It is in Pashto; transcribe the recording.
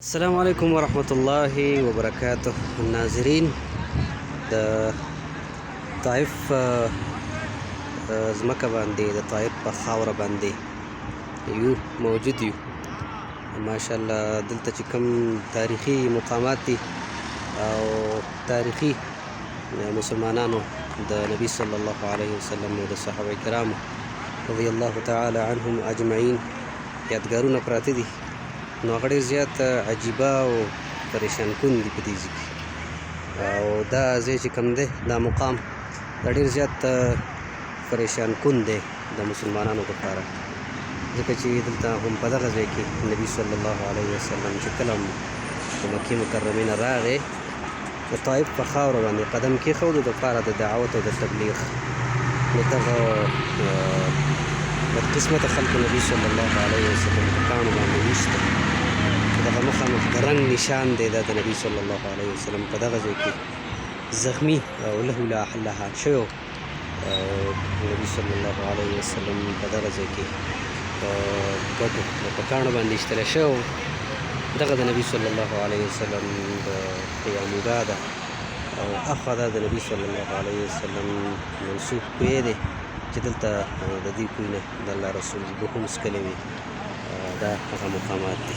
السلام علیکم ورحمت الله وبرکاته. ناظرین د طائف زمکه باندې د طائف په خاوره باندې یو موجود یو. ماشاءالله دلته چې کوم تاریخي مقامات دي او تاریخي مسلمانانو د نبی صلی الله علیه وسلم او د صحابه کرامو رضی الله تعالی عنهم اجمعین یادګارونه پراته دي، نو هغه ډېر زیات عجیبه او پریشان کن دي په دې ځای کې. او دا ځای چې کوم دی، دا مقام دا ډېر زیات پریشان کن دی د مسلمانانو لپاره، ځکه چې دلته هم په دغه ځای کې نبي صلی الله علیه وسلم چې کله هم د مکې مکرمې نه راغی، د طائف په خاوره باندې قدم کېښود د لپاره د دعوت او د تبلیغ. نو دغه بدقسمته خلکو نبي صلی الله علیه وسلم په کاڼو باندې ویشته. دغه مخامخ د رنګ نشان دی، دا د نبي صلی الله علیه وسلم په دغه ځای کې زخمي او له لا حلها شوی. نبي صلی الله علیه وسلم په دغه ځای کې په ګټو په کاڼو باندې ایستلی شوی. دغه د نبي صلی الله علیه وسلم د قیامګاه ده او اخوا دا د نبي صلی الله علیه وسلم منسوب کوی دی چې دلته د دې کوی نه د الله رسول به هم څکلی وي. دا هغه مقامات دي.